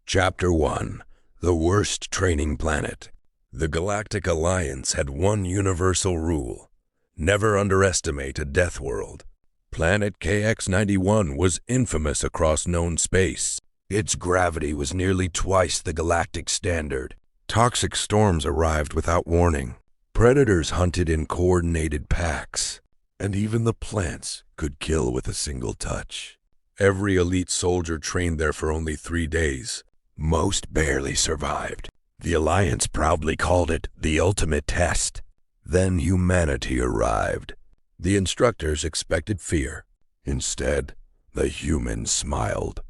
Chapter 1: The Worst Training Planet. The Galactic Alliance had one universal rule: never underestimate a death world. Planet KX-91 was infamous across known space. Its gravity was nearly twice the galactic standard. Toxic storms arrived without warning. Predators hunted in coordinated packs, and even the plants could kill with a single touch. Every elite soldier trained there for only 3 days. Most barely survived. The Alliance proudly called it the ultimate test. Then humanity arrived. The instructors expected fear. Instead, the humans smiled.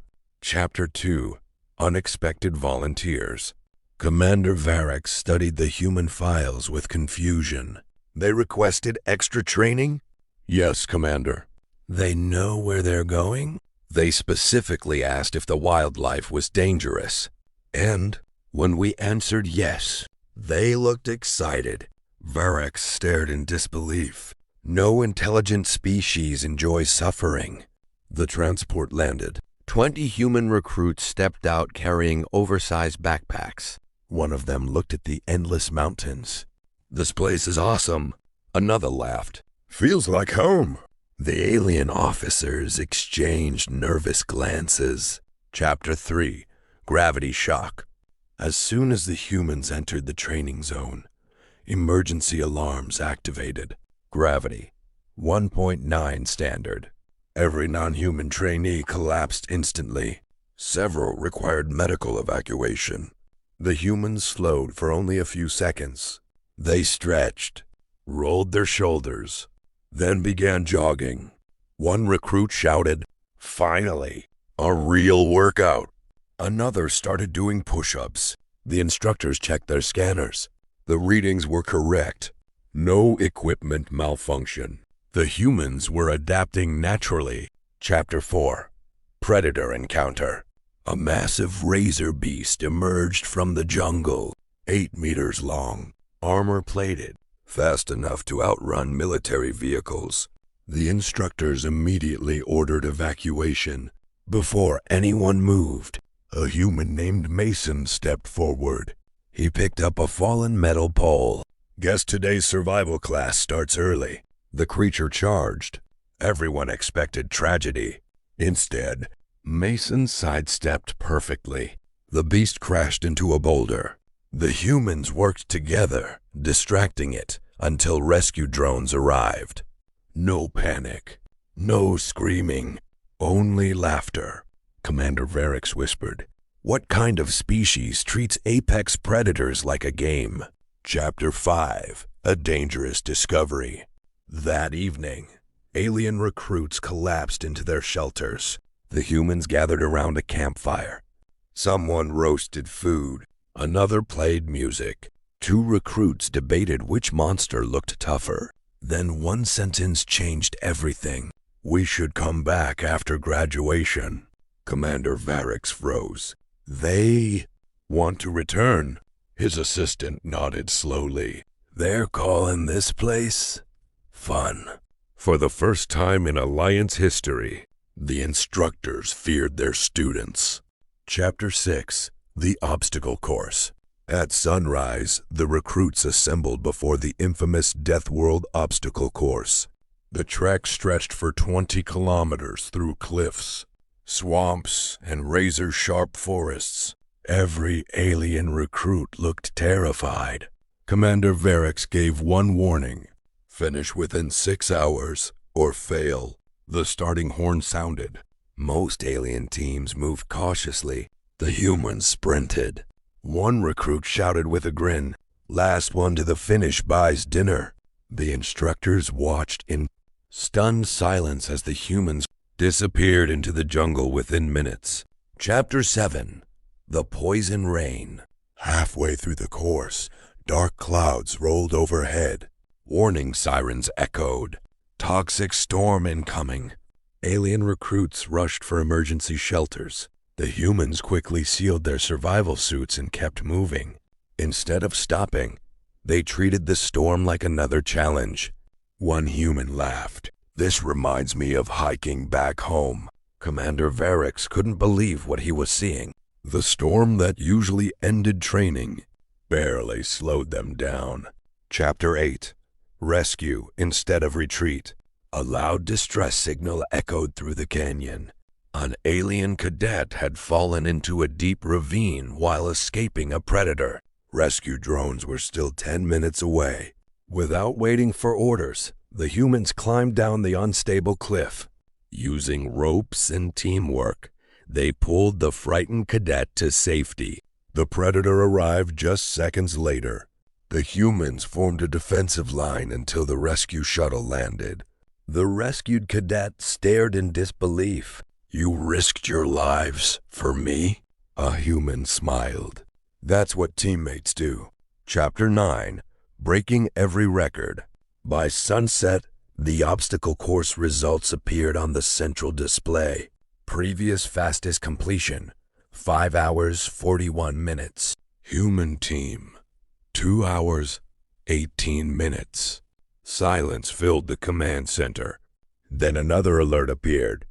Chapter 2: Unexpected Volunteers. Commander Variks studied the human files with confusion. They requested extra training? Yes, Commander. They know where they're going? They specifically asked if the wildlife was dangerous. And when we answered yes, they looked excited. Variks stared in disbelief. No intelligent species enjoys suffering. The transport landed. 20 human recruits stepped out carrying oversized backpacks. One of them looked at the endless mountains. This place is awesome. Another laughed. Feels like home. The alien officers exchanged nervous glances. Chapter 3: Gravity Shock. As soon as the humans entered the training zone, emergency alarms activated. Gravity 1.9 standard. Every non-human trainee collapsed instantly. Several required medical evacuation. The humans slowed for only a few seconds. They stretched, rolled their shoulders, then began jogging. One recruit shouted, "Finally, a real workout." Another started doing push-ups. The instructors checked their scanners. The readings were correct. No equipment malfunction. The humans were adapting naturally. Chapter 4: Predator Encounter. A massive razor beast emerged from the jungle, 8 meters long, armor-plated, fast enough to outrun military vehicles. The instructors immediately ordered evacuation. Before anyone moved, a human named Mason stepped forward. He picked up a fallen metal pole. Guess today's survival class starts early. The creature charged. Everyone expected tragedy. Instead, Mason sidestepped perfectly. The beast crashed into a boulder. The humans worked together, distracting it, until rescue drones arrived. No panic, no screaming, only laughter. Commander Variks whispered, "What kind of species treats apex predators like a game?" Chapter 5: A Dangerous Discovery. That evening, alien recruits collapsed into their shelters. The humans gathered around a campfire. Someone roasted food. Another played music. 2 recruits debated which monster looked tougher. Then one sentence changed everything. "We should come back after graduation." Commander Variks froze. "They want to return?" His assistant nodded slowly. "They're calling this place fun." For the first time in Alliance history, the instructors feared their students. Chapter 6: The Obstacle Course. At sunrise, the recruits assembled before the infamous Death World obstacle course. The trek stretched for 20 kilometers through cliffs, swamps, and razor-sharp forests. Every alien recruit looked terrified. Commander Variks gave one warning: finish within 6 hours or fail. The starting horn sounded. Most alien teams moved cautiously. The humans sprinted. One recruit shouted with a grin, "Last one to the finish buys dinner." The instructors watched in stunned silence as the humans disappeared into the jungle within minutes. Chapter 7: The Poison Rain. Halfway through the course, dark clouds rolled overhead. Warning sirens echoed. Toxic storm incoming. Alien recruits rushed for emergency shelters. The humans quickly sealed their survival suits and kept moving. Instead of stopping, they treated the storm like another challenge. One human laughed. "This reminds me of hiking back home." Commander Variks couldn't believe what he was seeing. The storm that usually ended training barely slowed them down. Chapter 8. Rescue instead of retreat. A loud distress signal echoed through the canyon. An alien cadet had fallen into a deep ravine while escaping a predator. Rescue drones were still 10 minutes away. Without waiting for orders, the humans climbed down the unstable cliff. Using ropes and teamwork, they pulled the frightened cadet to safety. The predator arrived just seconds later. The humans formed a defensive line until the rescue shuttle landed. The rescued cadet stared in disbelief. "You risked your lives for me?" A human smiled. "That's what teammates do." Chapter 9. Breaking every record. By sunset, the obstacle course results appeared on the central display. Previous fastest completion, 5 hours, 41 minutes. Human team, 2 hours, 18 minutes. Silence filled the command center. Then another alert appeared.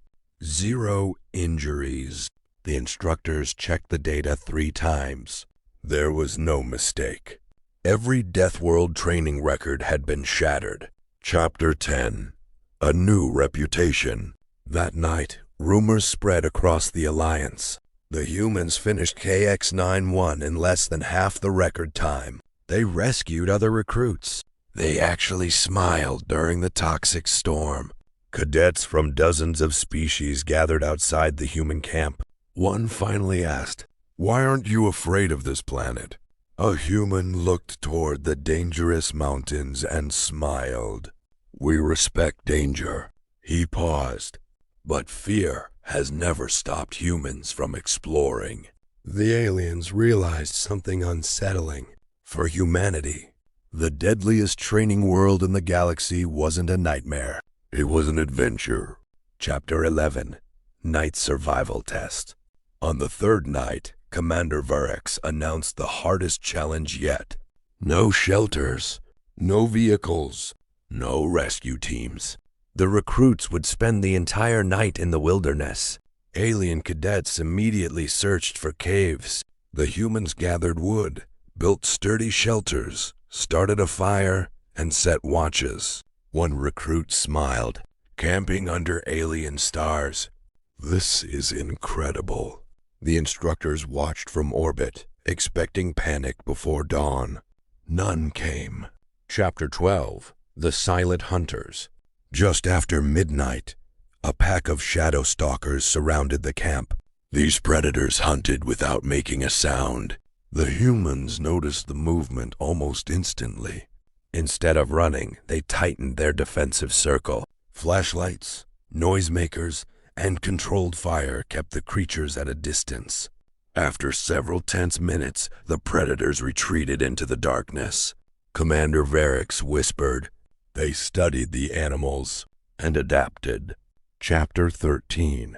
0 injuries. The instructors checked the data 3 times. There was no mistake. Every Deathworld training record had been shattered. Chapter 10. A new reputation. That night, rumors spread across the Alliance. The humans finished KX-91 in less than half the record time. They rescued other recruits. They actually smiled during the toxic storm. Cadets from dozens of species gathered outside the human camp. One finally asked, "Why aren't you afraid of this planet?" A human looked toward the dangerous mountains and smiled. "We respect danger." He paused. "But fear has never stopped humans from exploring." The aliens realized something unsettling. For humanity, the deadliest training world in the galaxy wasn't a nightmare. It was an adventure. Chapter 11. Night Survival Test. On the third night, Commander Varex announced the hardest challenge yet. No shelters, no vehicles, no rescue teams. The recruits would spend the entire night in the wilderness. Alien cadets immediately searched for caves. The humans gathered wood, built sturdy shelters, started a fire, and set watches. One recruit smiled, "Camping under alien stars. This is incredible." The instructors watched from orbit, expecting panic before dawn. None came. Chapter 12. The Silent Hunters. Just after midnight, a pack of shadow stalkers surrounded the camp. These predators hunted without making a sound. The humans noticed the movement almost instantly. Instead of running, they tightened their defensive circle. Flashlights, noisemakers, and controlled fire kept the creatures at a distance. After several tense minutes, the predators retreated into the darkness. Commander Varex whispered, "They studied the animals and adapted." Chapter 13.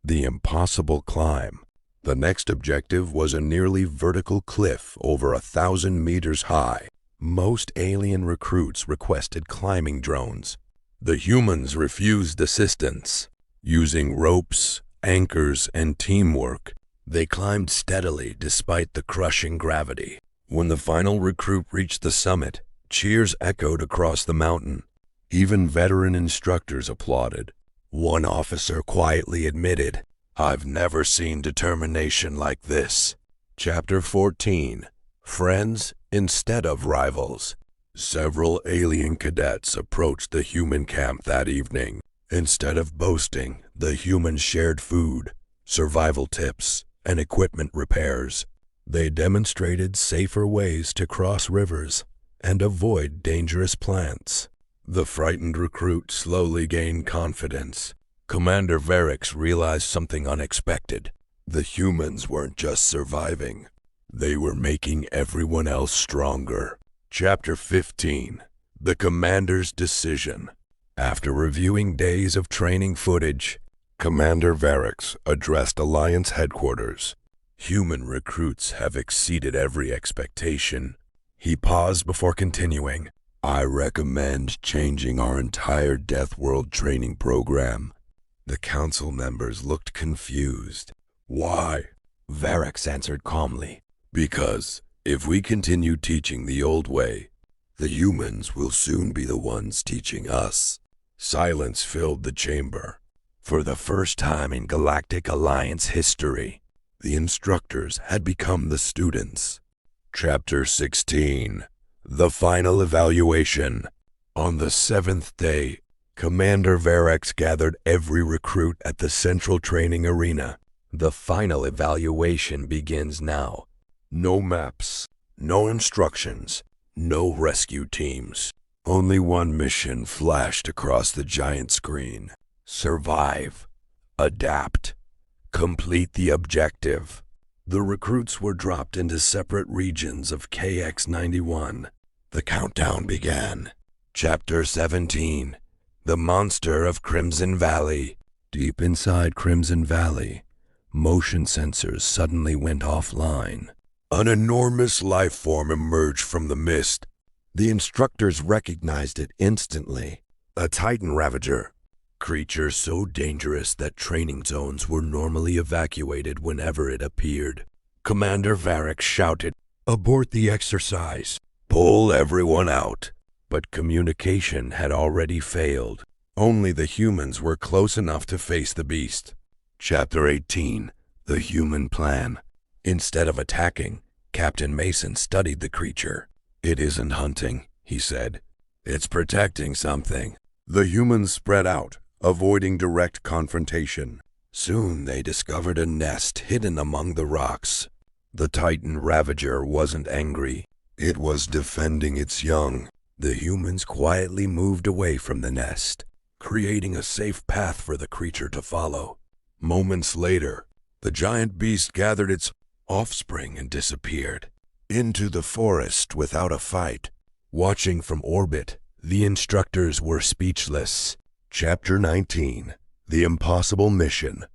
The Impossible Climb. The next objective was a nearly vertical cliff over 1,000 meters high. Most alien recruits requested climbing drones. The humans refused assistance. Using ropes, anchors, and teamwork, they climbed steadily despite the crushing gravity. When the final recruit reached the summit, cheers echoed across the mountain. Even veteran instructors applauded. One officer quietly admitted, "I've never seen determination like this." Chapter 14. Friends instead of rivals. Several alien cadets approached the human camp that evening. Instead of boasting, the humans shared food, survival tips, and equipment repairs. They demonstrated safer ways to cross rivers and avoid dangerous plants. The frightened recruit slowly gained confidence. Commander Varex realized something unexpected. The humans weren't just surviving. They were making everyone else stronger. Chapter 15. The Commander's Decision. After reviewing days of training footage, Commander Varex addressed Alliance headquarters. "Human recruits have exceeded every expectation." He paused before continuing. "I recommend changing our entire Deathworld training program." The council members looked confused. "Why?" Varex answered calmly. Because if we continue teaching the old way, the humans will soon be the ones teaching us. Silence filled the chamber. For the first time in Galactic Alliance history, the instructors had become the students. Chapter 16. The Final Evaluation. On the 7th day, Commander Varex gathered every recruit at the central training arena. The final evaluation begins now. No maps, no instructions, no rescue teams. Only one mission flashed across the giant screen. Survive. Adapt. Complete the objective. The recruits were dropped into separate regions of KX-91. The countdown began. Chapter 17. The Monster of Crimson Valley. Deep inside Crimson Valley, motion sensors suddenly went offline. An enormous life form emerged from the mist. The instructors recognized it instantly. A Titan Ravager. Creature so dangerous that training zones were normally evacuated whenever it appeared. Commander Varex shouted, "Abort the exercise. Pull everyone out." But communication had already failed. Only the humans were close enough to face the beast. Chapter 18. The Human Plan. Instead of attacking, Captain Mason studied the creature. "It isn't hunting," he said. "It's protecting something." The humans spread out, avoiding direct confrontation. Soon they discovered a nest hidden among the rocks. The Titan Ravager wasn't angry. It was defending its young. The humans quietly moved away from the nest, creating a safe path for the creature to follow. Moments later, the giant beast gathered its offspring and disappeared into the forest without a fight. Watching from orbit, the instructors were speechless. Chapter 19. The Impossible Mission.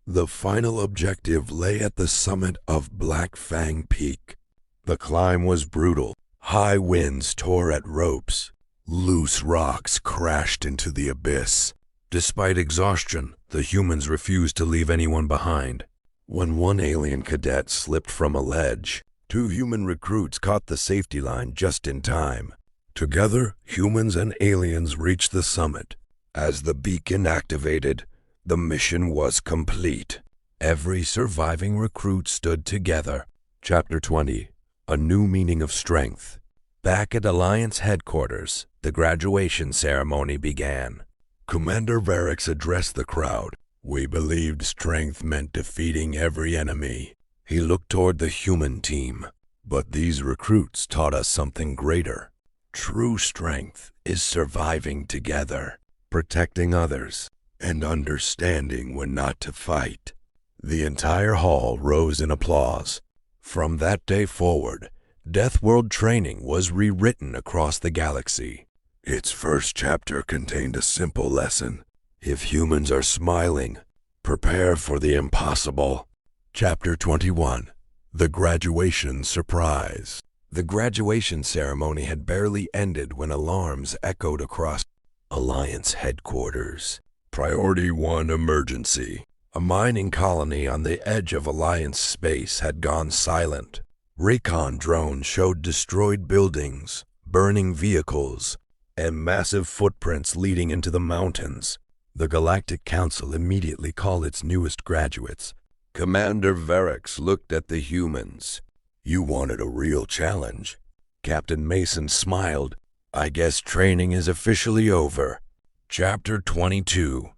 The final objective lay at the summit of Black Fang Peak. The climb was brutal. High winds tore at ropes. Loose rocks crashed into the abyss. Despite exhaustion, the humans refused to leave anyone behind. When one alien cadet slipped from a ledge, 2 human recruits caught the safety line just in time. Together, humans and aliens reached the summit. As the beacon activated, the mission was complete. Every surviving recruit stood together. Chapter 20. A New Meaning of Strength. Back at Alliance headquarters, the graduation ceremony began. Commander Varex addressed the crowd. "We believed strength meant defeating every enemy." He looked toward the human team. "But these recruits taught us something greater. True strength is surviving together, protecting others, and understanding when not to fight." The entire hall rose in applause. From that day forward, Deathworld training was rewritten across the galaxy. Its first chapter contained a simple lesson. If humans are smiling, prepare for the impossible. Chapter 21. The Graduation Surprise. The graduation ceremony had barely ended when alarms echoed across Alliance headquarters. Priority 1 emergency. A mining colony on the edge of Alliance space had gone silent. Recon drones showed destroyed buildings, burning vehicles, and massive footprints leading into the mountains. The Galactic Council immediately called its newest graduates. Commander Varex looked at the humans. "You wanted a real challenge." Captain Mason smiled. "I guess training is officially over." Chapter 22.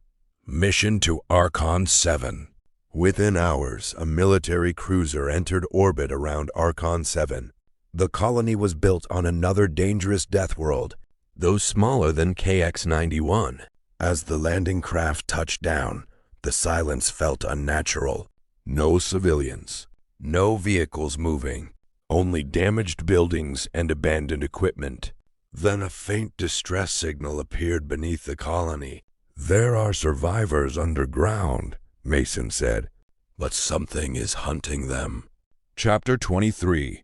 Mission to Archon 7. Within hours, a military cruiser entered orbit around Archon 7. The colony was built on another dangerous death world, though smaller than KX-91. As the landing craft touched down, the silence felt unnatural. No civilians, no vehicles moving, only damaged buildings and abandoned equipment. Then a faint distress signal appeared beneath the colony. "There are survivors underground," Mason said, "but something is hunting them." Chapter 23.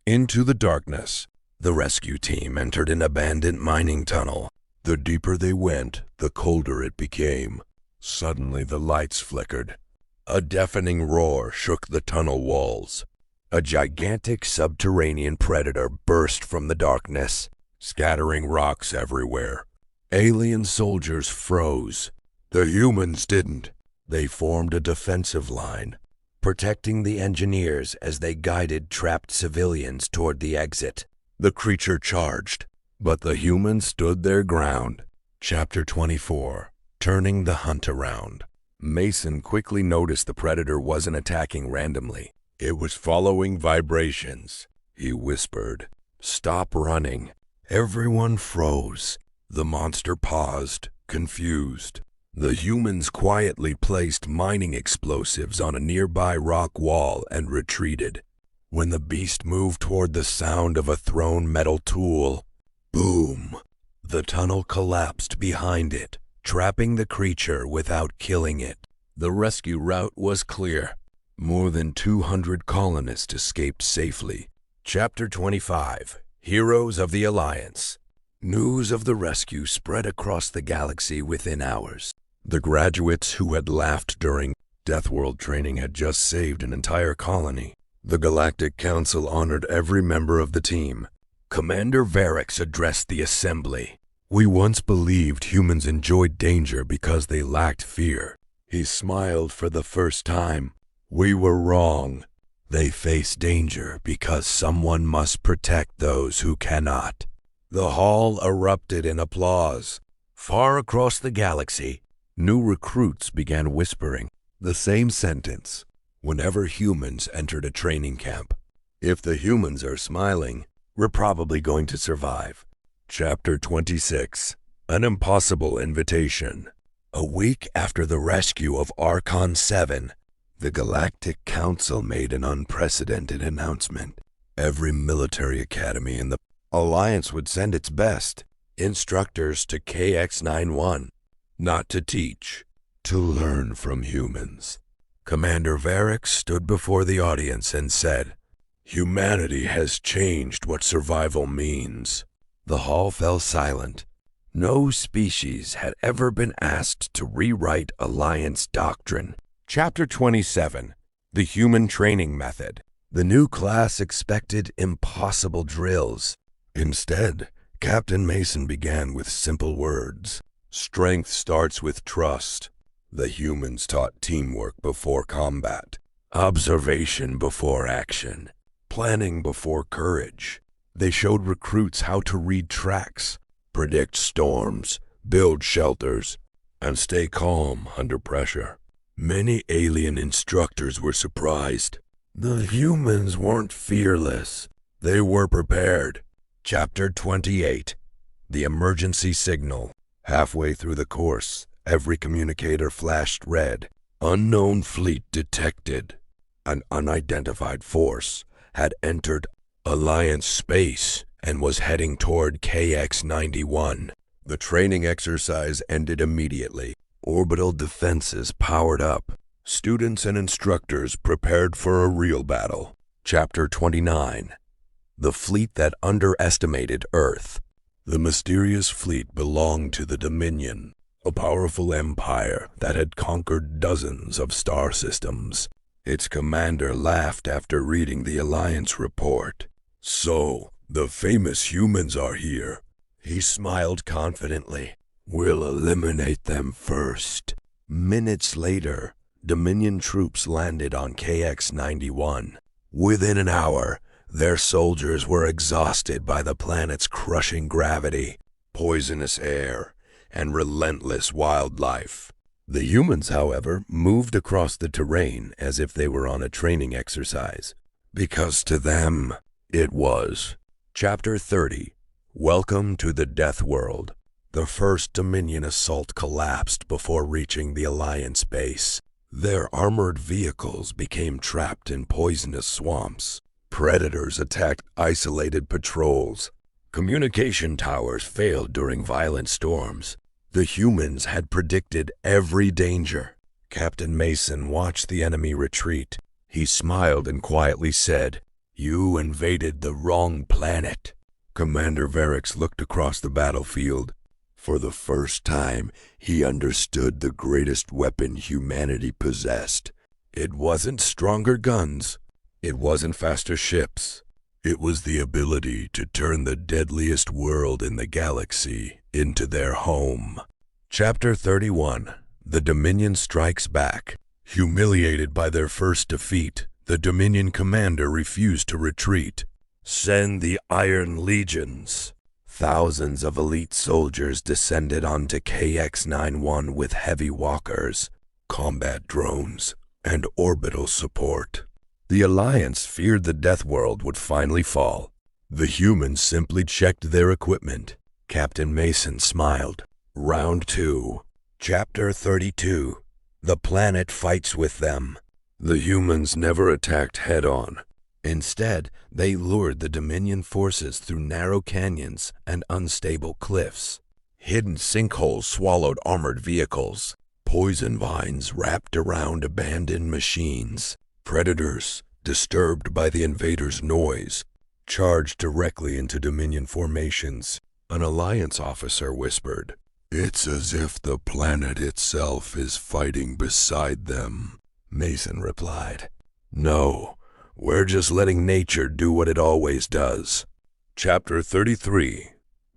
Into the Darkness. The rescue team entered an abandoned mining tunnel. The deeper they went, the colder it became. Suddenly the lights flickered. A deafening roar shook the tunnel walls. A gigantic subterranean predator burst from the darkness, scattering rocks everywhere. Alien soldiers froze. The humans didn't. They formed a defensive line, protecting the engineers as they guided trapped civilians toward the exit. The creature charged, but the humans stood their ground. Chapter 24. Turning the Hunt Around. Mason quickly noticed the predator wasn't attacking randomly. It was following vibrations. He whispered, "Stop running." Everyone froze. The monster paused, confused. The humans quietly placed mining explosives on a nearby rock wall and retreated. When the beast moved toward the sound of a thrown metal tool, boom! The tunnel collapsed behind it, trapping the creature without killing it. The rescue route was clear. More than 200 colonists escaped safely. Chapter 25. Heroes of the Alliance. News of the rescue spread across the galaxy within hours. The graduates who had laughed during Deathworld training had just saved an entire colony. The Galactic Council honored every member of the team. Commander Varix addressed the assembly. "We once believed humans enjoyed danger because they lacked fear." He smiled for the first time. "We were wrong. They face danger because someone must protect those who cannot." The hall erupted in applause. Far across the galaxy, new recruits began whispering the same sentence whenever humans entered a training camp. "If the humans are smiling, we're probably going to survive." Chapter 26. An Impossible Invitation. A week after the rescue of Archon 7, the Galactic Council made an unprecedented announcement. Every military academy in the Alliance would send its best instructors to KX-91, not to teach, to learn from humans. Commander Varix stood before the audience and said, "Humanity has changed what survival means." The hall fell silent. No species had ever been asked to rewrite Alliance doctrine. Chapter 27. The Human Training Method. The new class expected impossible drills. Instead, Captain Mason began with simple words. Strength starts with trust. The humans taught teamwork before combat, observation before action, planning before courage. They showed recruits how to read tracks, predict storms, build shelters, and stay calm under pressure. Many alien instructors were surprised. The humans weren't fearless. They were prepared. Chapter 28. The Emergency Signal. Halfway through the course, every communicator flashed red. Unknown fleet detected. An unidentified force had entered Alliance space and was heading toward KX-91. The training exercise ended immediately. Orbital defenses powered up. Students and instructors prepared for a real battle. Chapter 29. The Fleet That Underestimated Earth. The mysterious fleet belonged to the Dominion, a powerful empire that had conquered dozens of star systems. Its commander laughed after reading the Alliance report. "So, the famous humans are here." He smiled confidently. "We'll eliminate them first." Minutes later, Dominion troops landed on KX-91. Within an hour, their soldiers were exhausted by the planet's crushing gravity, poisonous air, and relentless wildlife. The humans, however, moved across the terrain as if they were on a training exercise, because to them, it was. Chapter 30. Welcome to the Deathworld. The first Dominion assault collapsed before reaching the Alliance base. Their armored vehicles became trapped in poisonous swamps. Predators attacked isolated patrols. Communication towers failed during violent storms. The humans had predicted every danger. Captain Mason watched the enemy retreat. He smiled and quietly said, "You invaded the wrong planet." Commander Varix looked across the battlefield. For the first time, he understood the greatest weapon humanity possessed. It wasn't stronger guns. It wasn't faster ships. It was the ability to turn the deadliest world in the galaxy into their home. Chapter 31. The Dominion Strikes Back. Humiliated by their first defeat, the Dominion commander refused to retreat. Send the Iron Legions. Thousands of elite soldiers descended onto KX-91 with heavy walkers, combat drones, and orbital support. The Alliance feared the Deathworld would finally fall. The humans simply checked their equipment. Captain Mason smiled. Round 2. Chapter 32. The planet fights with them. The humans never attacked head-on. Instead, they lured the Dominion forces through narrow canyons and unstable cliffs. Hidden sinkholes swallowed armored vehicles. Poison vines wrapped around abandoned machines. Predators, disturbed by the invaders' noise, charged directly into Dominion formations. An Alliance officer whispered, "It's as if the planet itself is fighting beside them." Mason replied, "No, we're just letting nature do what it always does." Chapter 33.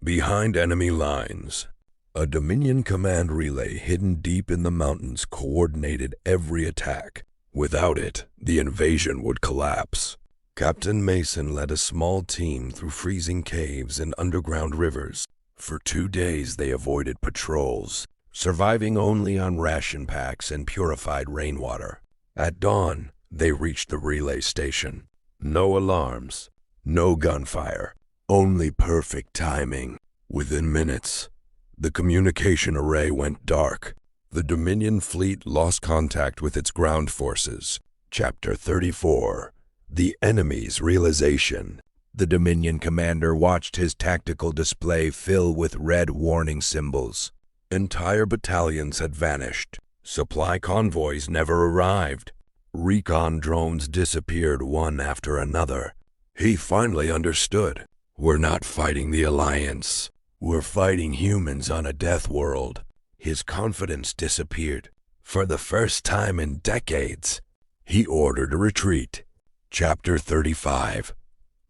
Behind Enemy Lines. A Dominion command relay hidden deep in the mountains coordinated every attack. Without it, the invasion would collapse. Captain Mason led a small team through freezing caves and underground rivers. For 2 days they avoided patrols, surviving only on ration packs and purified rainwater. At dawn, they reached the relay station. No alarms, no gunfire, only perfect timing. Within minutes, the communication array went dark. The Dominion fleet lost contact with its ground forces. Chapter 34. The Enemy's Realization. The Dominion commander watched his tactical display fill with red warning symbols. Entire battalions had vanished. Supply convoys never arrived. Recon drones disappeared one after another. He finally understood. We're not fighting the Alliance. We're fighting humans on a death world. His confidence disappeared. For the first time in decades, he ordered a retreat. Chapter 35.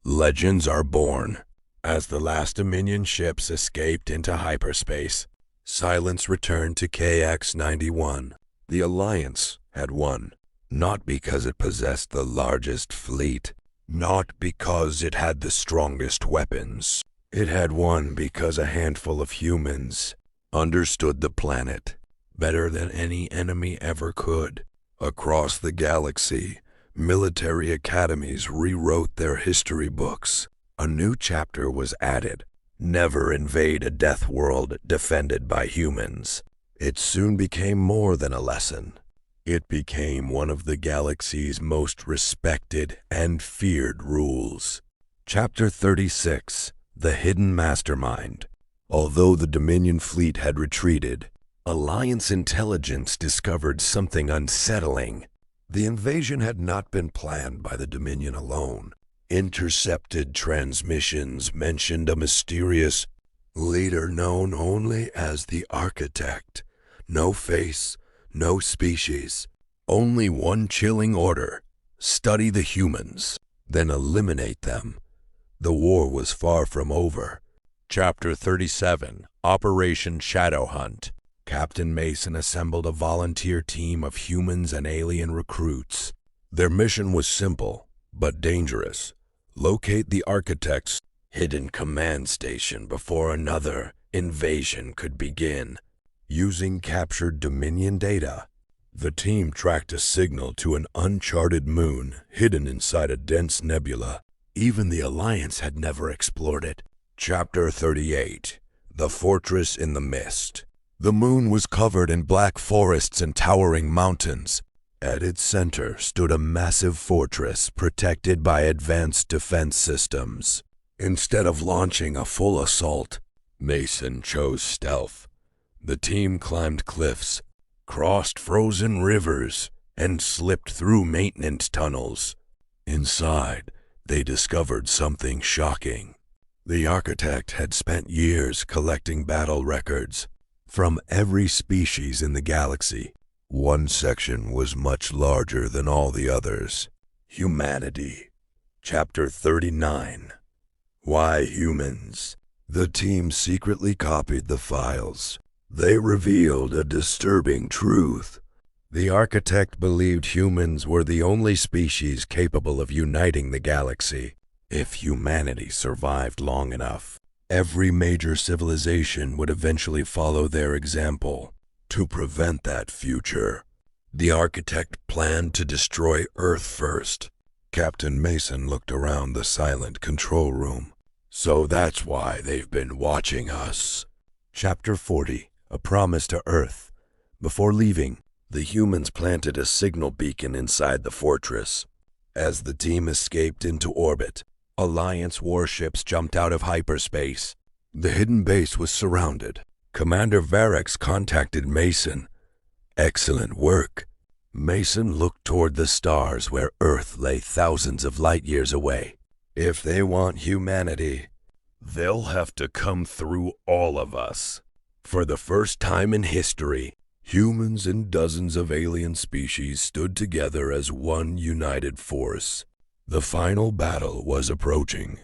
Legends are born. As the last Dominion ships escaped into hyperspace, silence returned to KX-91. The Alliance had won, not because it possessed the largest fleet, not because it had the strongest weapons. It had won because a handful of humans understood the planet better than any enemy ever could. Across the galaxy, military academies rewrote their history books. A new chapter was added. Never invade a death world defended by humans. It soon became more than a lesson. It became one of the galaxy's most respected and feared rules. Chapter 36. The Hidden Mastermind. Although the Dominion fleet had retreated, Alliance intelligence discovered something unsettling. The invasion had not been planned by the Dominion alone. Intercepted transmissions mentioned a mysterious leader known only as the Architect. No face, no species, only one chilling order: study the humans, then eliminate them. The war was far from over. Chapter 37. Operation Shadow Hunt. Captain Mason assembled a volunteer team of humans and alien recruits. Their mission was simple, but dangerous. Locate the Architect's hidden command station before another invasion could begin. Using captured Dominion data, the team tracked a signal to an uncharted moon hidden inside a dense nebula. Even the Alliance had never explored it. Chapter 38. The Fortress in the Mist. The moon was covered in black forests and towering mountains. At its center stood a massive fortress protected by advanced defense systems. Instead of launching a full assault, Mason chose stealth. The team climbed cliffs, crossed frozen rivers, and slipped through maintenance tunnels. Inside, they discovered something shocking. The Architect had spent years collecting battle records from every species in the galaxy. One section was much larger than all the others. Humanity. Chapter 39. Why Humans? The team secretly copied the files. They revealed a disturbing truth. The architect believed humans were the only species capable of uniting the galaxy. If humanity survived long enough, every major civilization would eventually follow their example. To prevent that future, the architect planned to destroy Earth first. Captain Mason looked around the silent control room. So that's why they've been watching us. Chapter 40. A Promise to Earth. Before leaving, the humans planted a signal beacon inside the fortress. As the team escaped into orbit, Alliance warships jumped out of hyperspace. The hidden base was surrounded. Commander Varix contacted Mason. Excellent work. Mason looked toward the stars where Earth lay thousands of light years away. If they want humanity, they'll have to come through all of us. For the first time in history, humans and dozens of alien species stood together as one united force. The final battle was approaching.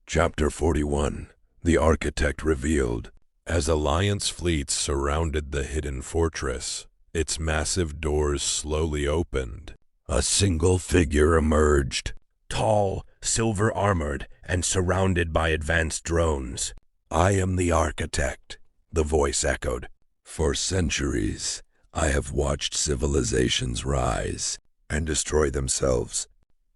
Chapter 41. The Architect Revealed. As Alliance fleets surrounded the hidden fortress, its massive doors slowly opened. A single figure emerged. Tall, silver-armored, and surrounded by advanced drones. "I am the Architect," the voice echoed. "For centuries, I have watched civilizations rise and destroy themselves."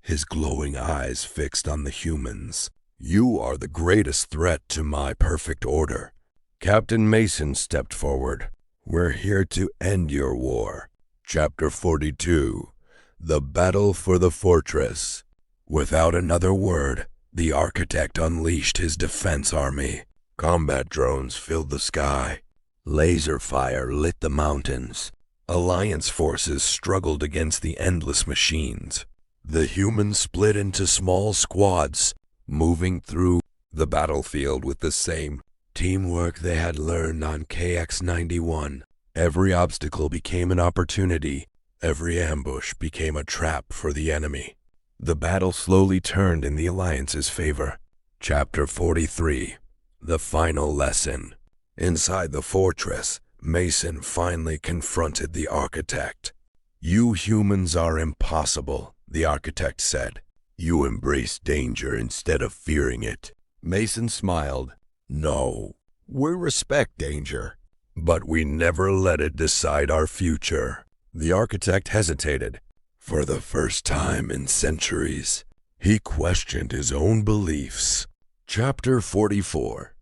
His glowing eyes fixed on the humans. "You are the greatest threat to my perfect order." Captain Mason stepped forward. "We're here to end your war." Chapter 42. The Battle for the Fortress. Without another word, the Architect unleashed his defense army. Combat drones filled the sky. Laser fire lit the mountains. Alliance forces struggled against the endless machines. The humans split into small squads, moving through the battlefield with the same teamwork they had learned on KX-91. Every obstacle became an opportunity. Every ambush became a trap for the enemy. The battle slowly turned in the Alliance's favor. Chapter 43. The Final Lesson. Inside the fortress, Mason finally confronted the Architect. "You humans are impossible," the Architect said. "You embrace danger instead of fearing it." Mason smiled. "No, we respect danger, but we never let it decide our future." The Architect hesitated. For the first time in centuries, he questioned his own beliefs. Chapter 44.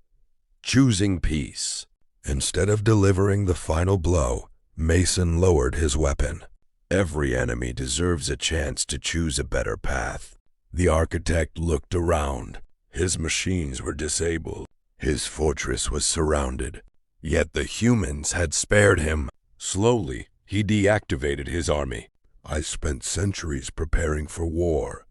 Choosing Peace. Instead of delivering the final blow, Mason lowered his weapon. Every enemy deserves a chance to choose a better path. The Architect looked around. His machines were disabled. His fortress was surrounded. Yet the humans had spared him. Slowly, he deactivated his army. "I spent centuries preparing for war.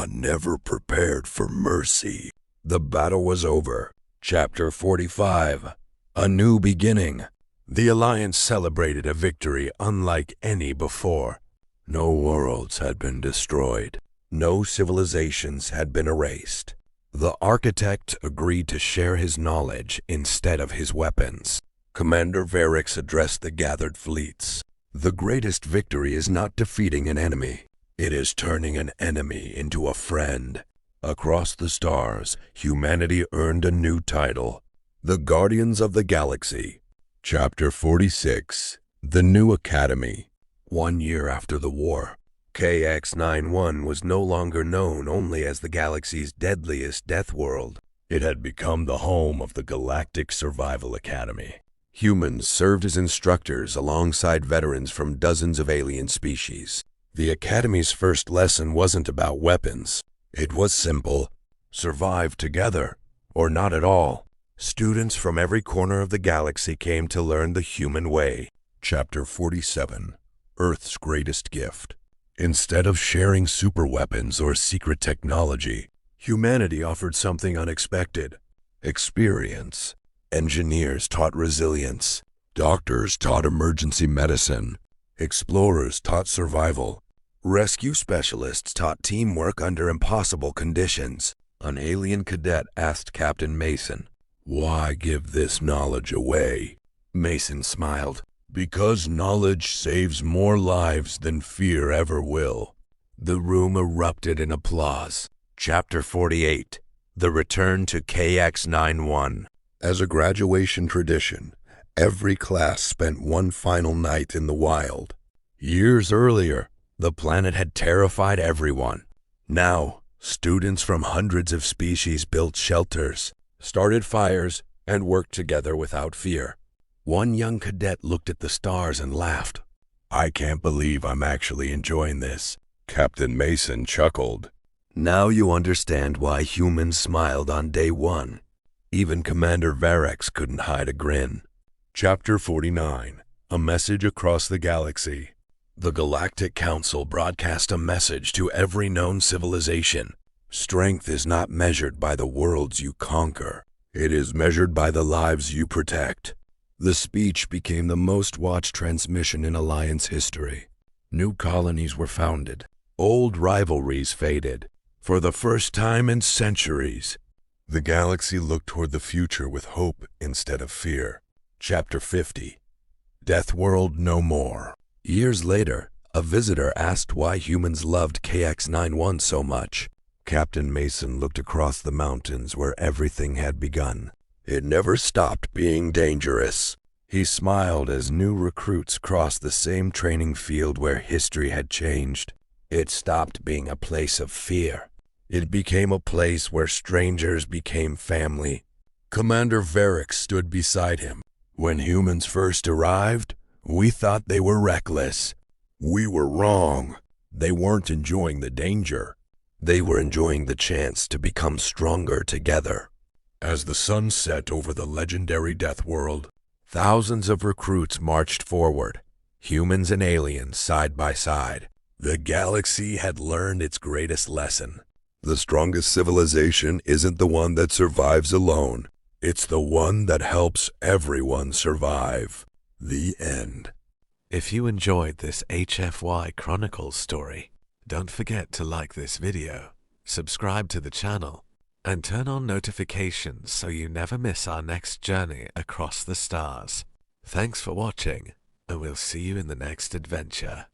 Never prepared for mercy." The battle was over. Chapter 45. A New Beginning. The Alliance celebrated a victory unlike any before. No worlds had been destroyed. No civilizations had been erased. The Architect agreed to share his knowledge instead of his weapons. Commander Varix addressed the gathered fleets. "The greatest victory is not defeating an enemy. It is turning an enemy into a friend." Across the stars, humanity earned a new title. The Guardians of the Galaxy. Chapter 46. The New Academy. 1 year after the war, KX-91 was no longer known only as the galaxy's deadliest Deathworld. It had become the home of the Galactic Survival Academy. Humans served as instructors alongside veterans from dozens of alien species. The Academy's first lesson wasn't about weapons. It was simple: survive together, or not at all. Students from every corner of the galaxy came to learn the human way. Chapter 47. Earth's Greatest Gift. Instead of sharing superweapons or secret technology, humanity offered something unexpected: experience. Engineers taught resilience. Doctors taught emergency medicine. Explorers taught survival. Rescue specialists taught teamwork under impossible conditions. An alien cadet asked Captain Mason, "Why give this knowledge away?" Mason smiled, "Because knowledge saves more lives than fear ever will." The room erupted in applause. Chapter 48, The Return to KX-91. As a graduation tradition, every class spent one final night in the wild. Years earlier, the planet had terrified everyone. Now, students from hundreds of species built shelters, started fires, and worked together without fear. One young cadet looked at the stars and laughed. "I can't believe I'm actually enjoying this." Captain Mason chuckled. "Now you understand why humans smiled on day one." Even Commander Varex couldn't hide a grin. Chapter 49, A Message Across the Galaxy. The Galactic Council broadcast a message to every known civilization. Strength is not measured by the worlds you conquer. It is measured by the lives you protect. The speech became the most watched transmission in Alliance history. New colonies were founded. Old rivalries faded. For the first time in centuries, the galaxy looked toward the future with hope instead of fear. Chapter 50, Deathworld No More. Years later, a visitor asked why humans loved KX-91 so much. Captain Mason looked across the mountains where everything had begun. It never stopped being dangerous. He smiled as new recruits crossed the same training field where history had changed. It stopped being a place of fear. It became a place where strangers became family. Commander Varex stood beside him. When humans first arrived, we thought they were reckless. We were wrong. They weren't enjoying the danger. They were enjoying the chance to become stronger together. As the sun set over the legendary Deathworld, thousands of recruits marched forward, humans and aliens side by side. The galaxy had learned its greatest lesson. The strongest civilization isn't the one that survives alone. It's the one that helps everyone survive. The end. If you enjoyed this HFY Chronicles story, don't forget to like this video, subscribe to the channel, and turn on notifications so you never miss our next journey across the stars. Thanks for watching, and we'll see you in the next adventure.